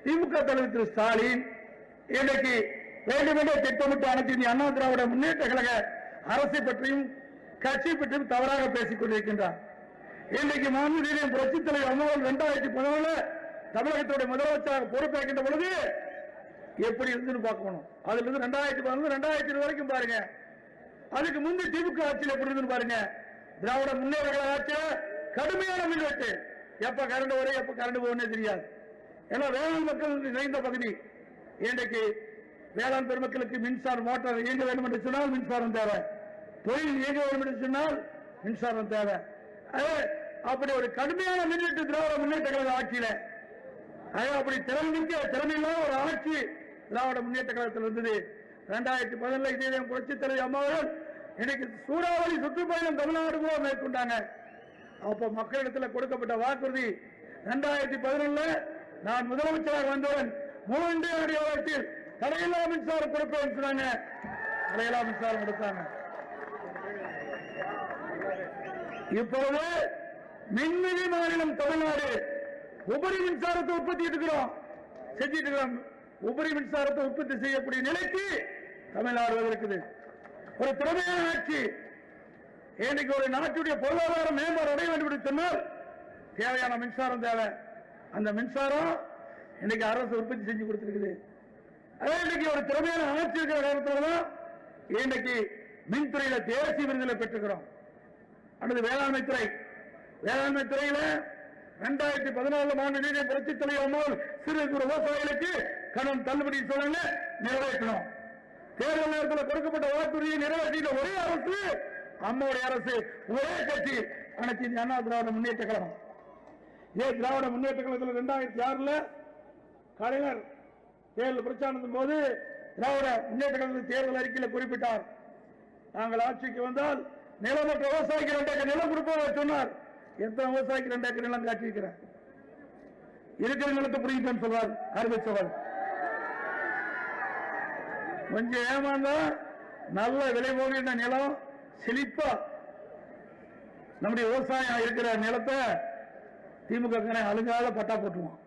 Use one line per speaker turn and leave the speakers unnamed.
திமுக தலைவர் திரு ஸ்டாலின் இன்றைக்கு வேண்டுமென்றே திட்டமிட்டு அனைத்து இந்திய அண்ணா திராவிட முன்னேற்ற கழக அரசை பற்றியும் கட்சி பற்றியும் தவறாக பேசிக் கொண்டிருக்கின்றார். இன்றைக்கு மாநில புரட்சித் தலைவர் அம்மாவால் 2014 தமிழகத்துடைய முதலமைச்சராக பொறுப்பேற்கின்ற பொழுது எப்படி இருந்து பார்க்கணும். அதுல இருந்து 2014 2020 வரைக்கும் பாருங்க. அதுக்கு முந்தி திமுக ஆட்சியில் எப்படி இருந்து பாருங்க. திராவிட முன்னேற்ற கழக ஆட்சியில கடுமையான மின்வெட்டு, எப்ப கரண்ட் வரும் எப்ப கரண்ட் போகணும் தெரியாது. ஏன்னா வேளாண் மக்கள் நிறைந்த பகுதி. இன்றைக்கு வேளாண் பெருமக்களுக்கு மின்சார மோட்டார் இயங்க வேண்டும் என்று சொன்னால் மின்சாரம் தேவை, தொழில் இயங்க வேண்டும் என்று சொன்னால் மின்சாரம் தேவை. அப்படி ஒரு கடுமையான மின்வெட்டு திராவிட முன்னேற்ற கழக ஆட்சியில, அப்படி திறமையில்லாத ஒரு ஆட்சி திராவிட முன்னேற்ற கழகத்தில் இருந்தது. 2011 இதே புரட்சித் தலைவர் அம்மாவர்கள் இன்னைக்கு சூறாவளி சுற்றுப்பயணம் தமிழ்நாடு கூட மேற்கொண்டாங்க. அப்ப மக்களிடத்தில் கொடுக்கப்பட்ட வாக்குறுதி 2011 நான் முதலமைச்சராக வந்தவுடன் 3 ஆண்டு தடையில்லா மின்சாரம் கொடுப்பேன் சொன்னாங்க. தடையில்லா மின்சாரம் கொடுத்தாங்க. இப்பொழுது மின்மிகை மாநிலம் தமிழ்நாடு உபரி மின்சாரத்தை உற்பத்தி செஞ்சிட்டு இருக்கிறோம். உபரி மின்சாரத்தை உற்பத்தி செய்யக்கூடிய நிலைக்கு தமிழ்நாடு இருக்குது. ஒரு திறமையான ஆட்சி. இன்னைக்கு ஒரு நாட்டுடைய பொருளாதார மேம்பாடு அடைய வேண்டும் என்று சொன்னால் தேவையான மின்சாரம் தேவை. அந்த மின்சாரம் இன்னைக்கு அரசு உற்பத்தி செஞ்சு கொடுத்திருக்குது. இன்னைக்கு ஒரு திறமையான ஆட்சி இருக்கிற காரணத்தில்தான் இன்னைக்கு மின்துறையில தேசிய விருதுகளை பெற்றுக்கிறோம். அடுத்து வேளாண்மை துறை. வேளாண்மை துறையில 2014 ஆண்டு புரட்சித் தலைவர் அம்மாள் சிறு குறு விவசாயிகளுக்கு கடன் தள்ளுபடி சொல்லுங்க நிறைவேற்றணும். தேர்தல் நேரத்தில் கொடுக்கப்பட்ட வாக்குறுதியை நிறைவேற்றின ஒரே அரசு அம்மாவுடைய அரசு, ஒரே கட்சி அனைத்து இந்திய அண்ணா திராவிட முன்னேற்ற கழகம். திராவிட முன்னேற்ற கழகத்தில் 2006 கலைஞர் தேர்தல் பிரச்சாரத்தின் போது திராவிட முன்னேற்ற கழகத்தின் தேர்தல் அறிக்கையில் குறிப்பிட்டார், நாங்கள் ஆட்சிக்கு வந்தால் நிலமற்ற விவசாயிக்கு 2 ஏக்கர் நிலம் கொடுப்போம் சொன்னார். எத்தனை விவசாயிக்கு 2 ஏக்கர் நிலம் காட்டியிருக்கிறார்? இருக்கிற நிலத்தை புரிஞ்சுன்னு சொல்வார் அறிவிச்சவர். கொஞ்சம் ஏமாந்தா நல்ல விலை போகின்ற நிலம் செழிப்பா நம்முடைய விவசாயம் இருக்கிற நிலத்தை திமுக அழுங்காத பட்டா போட்டுருவோம்.